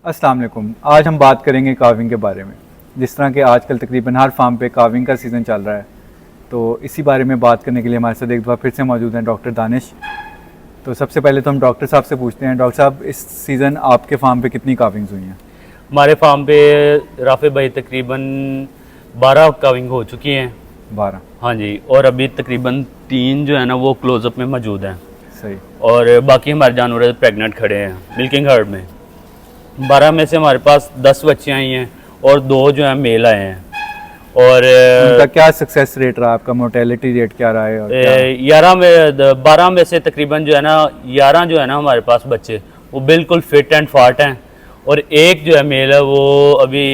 अस्सलाम वालेकुम। आज हम बात करेंगे काविंग के बारे में। जिस तरह के आजकल तकरीबन हर फार्म पे काविंग का सीज़न चल रहा है, तो इसी बारे में बात करने के लिए हमारे साथ एक बार फिर से मौजूद हैं डॉक्टर दानिश। तो सबसे पहले तो हम डॉक्टर साहब से पूछते हैं, डॉक्टर साहब इस सीज़न आपके फार्म पे कितनी काविंग्स हुई हैं? हमारे फार्म पे राफे भाई तकरीबन 12 काविंग हो चुकी हैं। 12? हाँ जी, और अभी तकरीबन 3 जो है ना वो क्लोजअप में मौजूद हैं। सही। और बाकी हमारे जानवर प्रेग्नेंट खड़े हैं मिल्किंग हर्ड में। 12 में से हमारे पास 10 बच्चे आई हैं और 2 जो है मेल आए हैं। और उनका क्या सक्सेस रेट रहा, आपका मोर्टेलिटी रेट क्या रहा है? और 12 में से तकरीबन जो है ना 11 जो है ना हमारे पास बच्चे वो बिल्कुल फिट एंड फाट हैं। और एक जो है मेल है वो अभी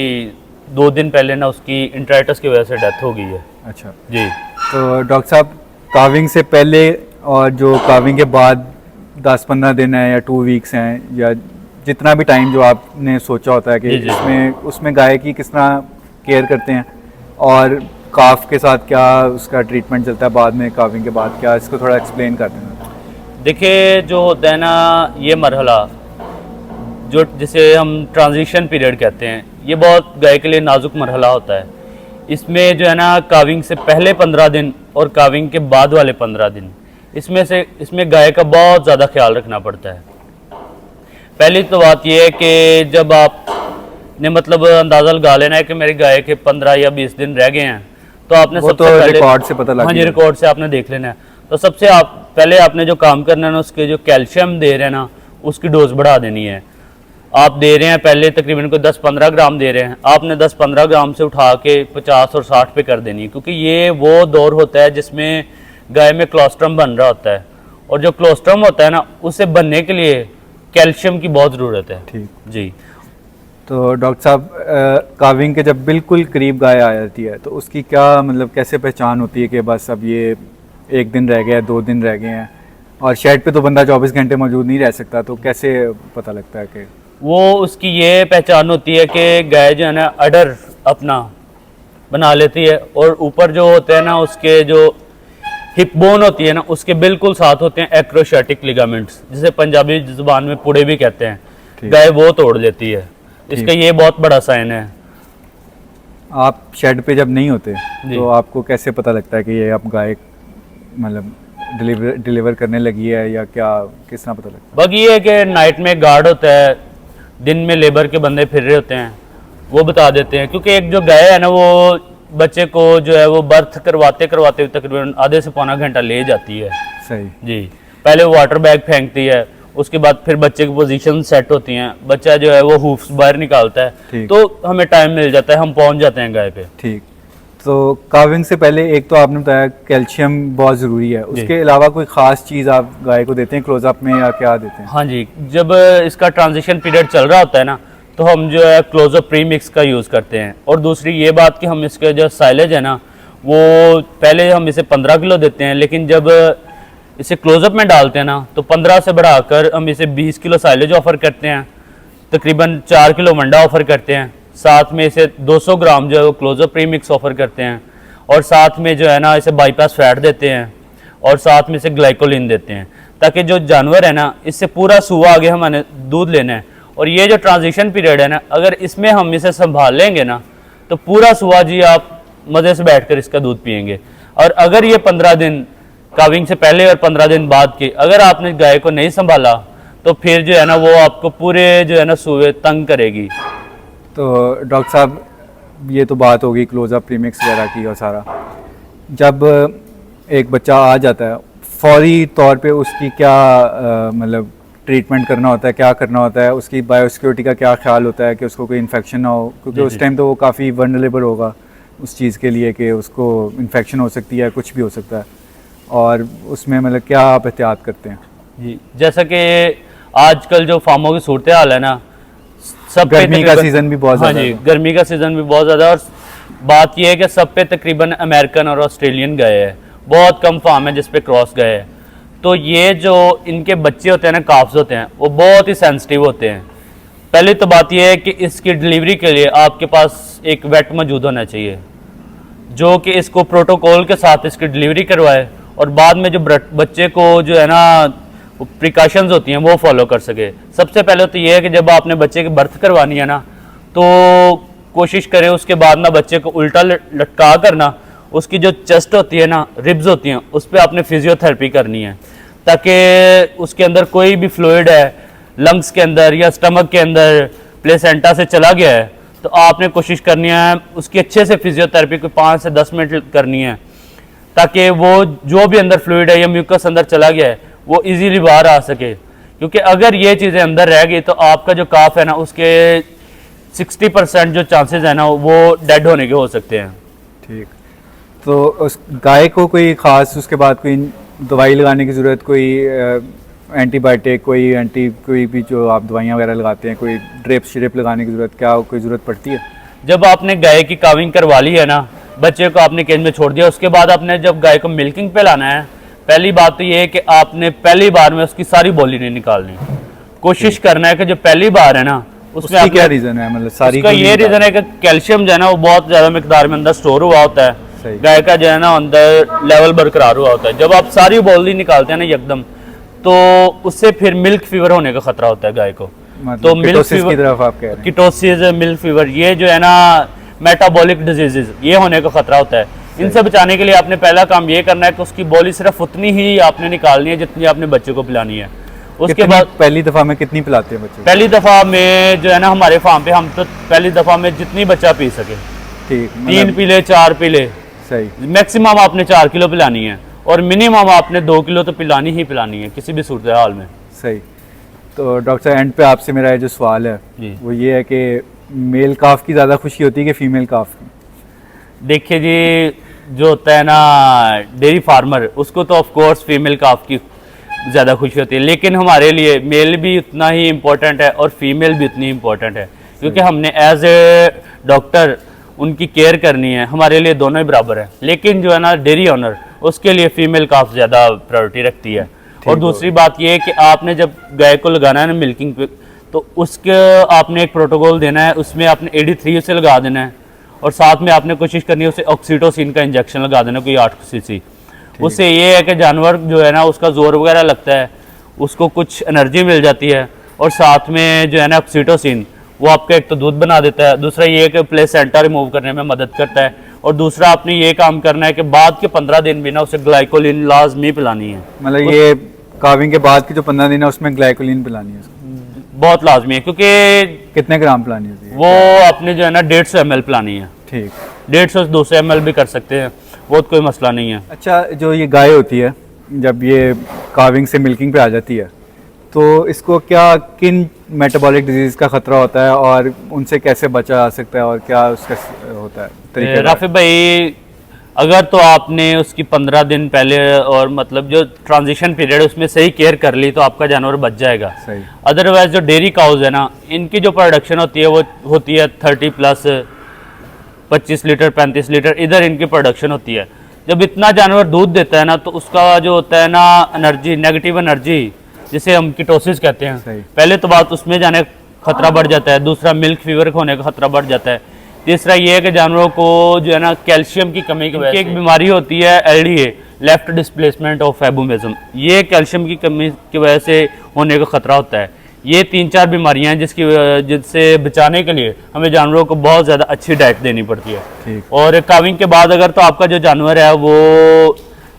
2 दिन पहले ना उसकी इंट्राइटिस की वजह से डेथ हो गई है। अच्छा जी। तो डॉक्टर साहब काविंग से पहले और जो काविंग के बाद 10-15 दिन है या 2 वीक्स हैं या जितना भी टाइम जो आपने सोचा होता है कि जी, जी। उसमें गाय की किस तरह केयर करते हैं और काफ के साथ क्या उसका ट्रीटमेंट चलता है बाद में, काविंग के बाद क्या, इसको थोड़ा एक्सप्लेन कर देना। देखिए जो होता है ना ये मरहला जो जिसे हम ट्रांजिशन पीरियड कहते हैं, ये बहुत गाय के लिए नाजुक मरहला होता है। इसमें जो है ना काविंग से पहले 15 दिन और काविंग के बाद वाले 15 दिन इसमें गाय का बहुत ज़्यादा ख्याल रखना पड़ता है। पहली तो बात यह है कि जब आपने मतलब अंदाज़ा लगा लेना है कि मेरी गाय के 15 या 20 दिन रह गए हैं, तो आपने सबसे पहले रिकॉर्ड से पता लग हाँ जी, रिकॉर्ड से आपने देख लेना है। तो सबसे पहले आपने जो काम करना है ना, उसके जो कैल्शियम दे रहे हैं ना उसकी डोज बढ़ा देनी है। आप दे रहे हैं पहले तकरीबन को 10-15 ग्राम दे रहे हैं, आपने 10-15 ग्राम से उठा के 50 और 60 पे कर देनी है, क्योंकि ये वो दौर होता है जिसमें गाय में क्लोस्ट्रम बन रहा होता है। और जो क्लोस्ट्रम होता है ना उसे बनने के लिए कैल्शियम की बहुत ज़रूरत है। ठीक जी। तो डॉक्टर साहब काविंग के जब बिल्कुल करीब गाय आ जाती है तो उसकी क्या मतलब कैसे पहचान होती है कि बस अब ये 1 दिन रह गया है, 2 दिन रह गए हैं, और शेड पे तो बंदा 24 घंटे मौजूद नहीं रह सकता, तो कैसे पता लगता है कि वो उसकी ये पहचान होती है कि गाय जो है ना अडर अपना बना लेती है और ऊपर जो होते हैं ना उसके जो हिप बोन होती है ना उसके बिल्कुल साथ होते हैं एक्रोशैटिक लिगामेंट्स, जिसे पंजाबी जुबान में पुड़े भी कहते हैं। गाय वो तोड़ लेती है, इसका ये बहुत बड़ा साइन है। आप शेड पे जब नहीं होते तो आपको कैसे पता लगता है कि ये अब गाय मतलब डिलीवर करने लगी है या क्या, किस तरह पता लगता है? बाकी ये है कि नाइट में गार्ड होता है, दिन में लेबर के बंदे फिर रहे होते हैं, वो बता देते हैं। क्योंकि एक जो गाय है ना वो बच्चे को जो है वो बर्थ करवाते करवाते तकरीबन आधे से पौना घंटा ले जाती है। सही जी। पहले वो वाटर बैग फेंकती है, उसके बाद फिर बच्चे की पोजीशन सेट होती हैं, बच्चा जो है वो हूफ्स बाहर निकालता है, तो हमें टाइम मिल जाता है, हम पहुंच जाते हैं गाय पे। ठीक। तो काविंग से पहले एक तो आपने बताया कैल्शियम बहुत ज़रूरी है, उसके अलावा कोई ख़ास चीज़ आप गाय को देते हैं क्लोजअप में या क्या देते हैं? हाँ जी, जब इसका ट्रांजिशन पीरियड चल रहा होता है ना तो हम जो है क्लोजअप प्रीमिक्स का यूज़ करते हैं। और दूसरी ये बात कि हम इसके जो साइलेज है ना वो पहले हम इसे 15 किलो देते हैं, लेकिन जब इसे क्लोजअप में डालते हैं ना तो 15 से बढ़ाकर हम इसे 20 किलो साइलेज ऑफ़र करते हैं, तकरीबन 4 किलो मंडा ऑफ़र करते हैं, साथ में इसे 200 ग्राम जो है वो क्लोजअप प्रीमिक्स ऑफ़र करते हैं, और साथ में जो है ना इसे बाईपास फैट देते हैं, और साथ में इसे ग्लाइकोलिन देते हैं, ताकि जो जानवर है ना इससे पूरा सुबह आगे हमें दूध लेना है। और ये जो ट्रांजिशन पीरियड है ना, अगर इसमें हम इसे संभाल लेंगे ना तो पूरा सुबह जी आप मज़े से बैठकर इसका दूध पियेंगे। और अगर ये 15 दिन काविंग से पहले और 15 दिन बाद के अगर आपने गाय को नहीं संभाला तो फिर जो है ना वो आपको पूरे जो है ना सुबह तंग करेगी। तो डॉक्टर साहब ये तो बात होगी क्लोजअप प्रीमिक्स वगैरह की, और सारा जब एक बच्चा आ जाता है फौरी तौर पे उसकी क्या मतलब ट्रीटमेंट करना होता है, क्या करना होता है, उसकी बायोसिक्योरिटी का क्या ख्याल होता है कि उसको कोई इन्फेक्शन ना हो, क्योंकि उस टाइम तो वो काफ़ी वल्नरेबल होगा उस चीज़ के लिए कि उसको इन्फेक्शन हो सकती है, कुछ भी हो सकता है, और उसमें मतलब क्या आप एहतियात करते हैं? जी, जैसा कि आजकल जो फार्मों की सूरत हाल है ना, सब गर्मी का सीज़न भी बहुत ज़्यादा है। हाँ जी, गर्मी का सीज़न भी बहुत ज़्यादा, और बात यह है कि सब पे तकरीबन अमेरिकन और ऑस्ट्रेलियन गए हैं, बहुत कम फार्म है जिस पे क्रॉस गए हैं। तो ये जो इनके बच्चे होते हैं ना, काफ्स होते हैं, वो बहुत ही सेंसिटिव होते हैं। पहली तो बात यह है कि इसकी डिलीवरी के लिए आपके पास एक वेट मौजूद होना चाहिए जो कि इसको प्रोटोकॉल के साथ इसकी डिलीवरी करवाए, और बाद में जो बच्चे को जो है ना प्रिकॉशंस होती हैं वो फॉलो कर सके। सबसे पहले तो ये है कि जब आपने बच्चे की बर्थ करवानी है ना, तो कोशिश करें उसके बाद ना बच्चे को उल्टा लटका कर ना, उसकी जो चेस्ट होती है ना, रिब्स होती हैं, उस पर आपने फिजियोथेरेपी करनी है, ताकि उसके अंदर कोई भी फ्लूइड है लंग्स के अंदर या स्टमक के अंदर प्लेसेंटा से चला गया है, तो आपने कोशिश करनी है उसकी अच्छे से फिजियोथेरेपी को 5 से 10 मिनट करनी है, ताकि वो जो भी अंदर फ्लूइड है या म्यूकस अंदर चला गया है वो इजीली बाहर आ सके। क्योंकि अगर ये चीज़ें अंदर रह गई तो आपका जो काफ है ना, उसके 60% जो चांसेस है ना वो डेड होने के हो सकते हैं। ठीक। तो उस गाय को कोई ख़ास उसके बाद कोई दवाई लगाने की ज़रूरत, कोई एंटीबायोटिक, कोई भी जो आप दवाइयाँ वगैरह लगाते हैं, कोई ड्रिप श्रिप लगाने की ज़रूरत, क्या कोई ज़रूरत पड़ती है? जब आपने गाय की काविंग करवा ली है ना, बच्चे को आपने केज में छोड़ दिया, उसके बाद आपने जब गाय को मिल्किंग पे लाना है, पहली बात तो ये है कि आपने पहली बार में उसकी सारी बोली नहीं निकालनी। कोशिश करना है कि जो पहली बार है ना, उसमें क्या रीज़न है? मतलब सारी उसका ये रीज़न है कि कैल्शियम जो है ना वो बहुत ज़्यादा मिकदार में अंदर स्टोर हुआ होता है, गाय का जो है ना अंदर लेवल बरकरार हुआ होता है। जब आप सारी बोली निकालते हैं ना एकदम, तो उससे फिर मिल्क फीवर होने का खतरा होता है गाय को। मतलब तो मिल्क कीटोसिस फीवर की तरफ आप कह रहे हैं? कीटोसिस, मिल्क फीवर, ये जो है ना मेटाबॉलिक डिजीजेज, ये होने का खतरा होता है। इनसे बचाने के लिए आपने पहला काम ये करना है कि उसकी बोली सिर्फ उतनी ही आपने निकालनी है जितनी आपने बच्चे को पिलानी है। उसके बाद पहली दफ़ा में कितनी पिलाते हैं बच्चे? पहली दफ़ा में जो है ना हमारे फार्म पे हम तो पहली दफ़ा में जितनी बच्चा पी सके, ठीक, 3 पी ले, 4 पी ले, सही। मैक्सिमम आपने 4 किलो पिलानी है और मिनिमम आपने 2 किलो तो पिलानी ही पिलानी है किसी भी सूरत हाल में। सही। तो डॉक्टर साहब, एंड पे आपसे मेरा ये जो सवाल है जी। वो ये है कि मेल काफ की ज़्यादा खुशी होती है कि फीमेल काफ की? देखिए जी, जो होता है ना डेयरी फार्मर, उसको तो ऑफ कोर्स फीमेल काफ की ज़्यादा खुशी होती है, लेकिन हमारे लिए मेल भी उतना ही इम्पोर्टेंट है और फीमेल भी उतनी इम्पोर्टेंट है, क्योंकि हमने एज ए डॉक्टर उनकी केयर करनी है। हमारे लिए दोनों ही बराबर है, लेकिन जो है ना डेयरी ऑनर, उसके लिए फीमेल काफ ज़्यादा प्रायोरिटी रखती है। और दूसरी बात यह है कि आपने जब गाय को लगाना है ना मिल्किंग पे, तो उसके आपने एक प्रोटोकॉल देना है, उसमें आपने AD3 उसे लगा देना है और साथ में आपने कोशिश करनी है उसे ऑक्सीटोसिन का इंजेक्शन लगा देना, कोई 8 cc। उससे ये है कि जानवर जो है ना उसका जोर वगैरह लगता है, उसको कुछ एनर्जी मिल जाती है, और साथ में जो है ना ऑक्सीटोसिन वो आपका एक तो दूध बना देता है, दूसरा ये है कि प्लेसेंटा रिमूव करने में मदद करता है, और दूसरा आपने ये काम करना है कि बाद के 15 दिन भी ना उसे ग्लाइकोलिन लाजमी पिलानी है। मतलब ये काविंग के बाद के जो 15 दिन है उसमें ग्लाइकोलिन पिलानी है उसको? बहुत लाजमी है, क्योंकि कितने ग्राम पिलानी होती है? वो आपने जो है ना 150 ml पिलानी है। ठीक। 150 से 200 ml भी कर सकते हैं, वो तो कोई मसला नहीं है। अच्छा, जो ये गाय होती है जब ये काविंग से मिल्किंग पे आ जाती है, तो इसको क्या किन मेटाबॉलिक डिजीज़ का ख़तरा होता है और उनसे कैसे बचा जा सकता है और क्या उसका होता है तरीका? राफी भाई, अगर तो आपने उसकी 15 दिन पहले और मतलब जो ट्रांजिशन पीरियड है उसमें सही केयर कर ली तो आपका जानवर बच जाएगा। सही। अदरवाइज जो डेयरी काउज है ना, इनकी जो प्रोडक्शन होती है वो होती है 30+, 25 लीटर 35 लीटर, इधर इनकी प्रोडक्शन होती है। जब इतना जानवर दूध देता है ना, तो उसका जो होता है ना एनर्जी, नेगेटिव एनर्जी, जिसे हम कीटोसिस कहते हैं, पहले तो बात उसमें जाने का खतरा बढ़ जाता है, दूसरा मिल्क फीवर होने का खतरा बढ़ जाता है, तीसरा ये है कि जानवरों को जो है ना कैल्शियम की कमी की वजह से एक बीमारी होती है LDA, लेफ्ट डिस्प्लेसमेंट ऑफ एबोमिज्म, ये कैल्शियम की कमी की वजह से होने का खतरा होता है। ये 3-4 बीमारियां हैं जिनसे बचाने के लिए हमें जानवरों को बहुत ज़्यादा अच्छी डाइट देनी पड़ती है। और काविंग के बाद अगर तो आपका जो जानवर है वो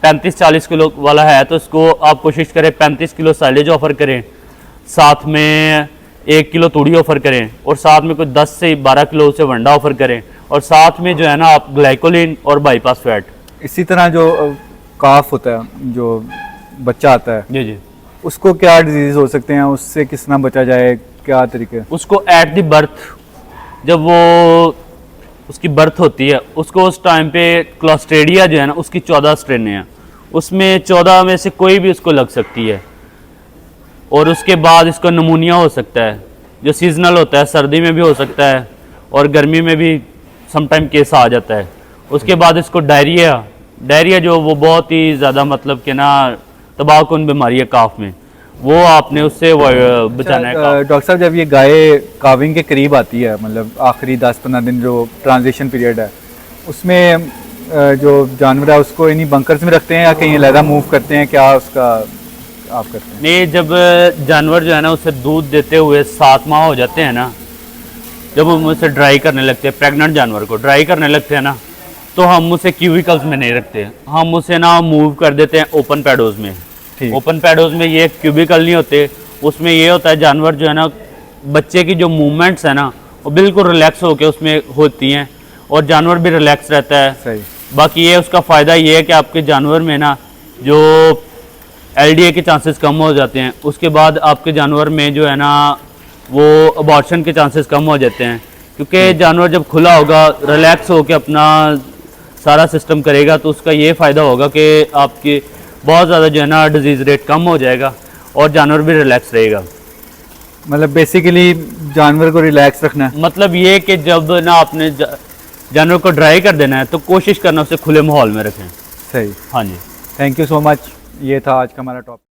35-40 किलो वाला है, तो उसको आप कोशिश करें 35 किलो साइलेज ऑफर करें, साथ में 1 किलो तूड़ी ऑफर करें, और साथ में कुछ 10 से 12 किलो उसे वंडा ऑफर करें, और साथ में जो है ना आप ग्लाइकोलिन और बाईपास फैट। इसी तरह जो काफ होता है, जो बच्चा आता है, जी जी, उसको क्या डिजीज हो सकते हैं, उससे किस तरह बचा जाए, क्या तरीके? उसको एट द बर्थ, जब वो उसकी बर्थ होती है, उसको उस टाइम पे क्लोस्ट्रेडिया जो है ना उसकी 14 स्ट्रेन हैं, उसमें 14 में से कोई भी उसको लग सकती है, और उसके बाद इसको नमूनिया हो सकता है जो सीजनल होता है, सर्दी में भी हो सकता है और गर्मी में भी समटाइम केस आ जाता है। उसके बाद इसको डायरिया जो वो बहुत ही ज़्यादा मतलब कि ना तबाहकुन बीमारी है काफ में, वो आपने उससे बचाना है। डॉक्टर साहब, जब ये गाय काविंग के करीब आती है, मतलब आखिरी 10-15 दिन जो ट्रांजिशन पीरियड है, उसमें जो जानवर है उसको इन्हीं बंकर्स में रखते हैं या कहीं अलहदा मूव करते हैं, क्या उसका आप करते हैं? नहीं, जब जानवर जो है ना उसे दूध देते हुए 7 माह हो जाते हैं ना, जब हम उसे ड्राई करने लगते हैं, प्रेग्नेंट जानवर को ड्राई करने लगते हैं ना, तो हम उसे क्यूबिकल्स में नहीं रखते, हम उसे ना मूव कर देते हैं ओपन पैडोज में। ठीक। ओपन पैडोज में ये क्यूबिकल नहीं होते, उसमें ये होता है जानवर जो है ना, बच्चे की जो मूवमेंट्स है ना वो बिल्कुल रिलैक्स होकर उसमें होती हैं और जानवर भी रिलैक्स रहता है। सही। बाकी ये उसका फ़ायदा ये है कि आपके जानवर में ना जो LDA के चांसेस कम हो जाते हैं, उसके बाद आपके जानवर में जो है ना वो अबॉर्शन के चांसेस कम हो जाते हैं, क्योंकि जानवर जब खुला होगा, रिलैक्स होकर अपना सारा सिस्टम करेगा, तो उसका ये फ़ायदा होगा कि आपकी बहुत ज़्यादा जो है ना डिजीज़ रेट कम हो जाएगा और जानवर भी रिलैक्स रहेगा। मतलब बेसिकली जानवर को रिलैक्स रखना है। मतलब ये कि जब ना आपने जानवर को ड्राई कर देना है तो कोशिश करना उसे खुले माहौल में रखें। सही। हाँ जी। Thank you so much. ये था आज का हमारा टॉपिक।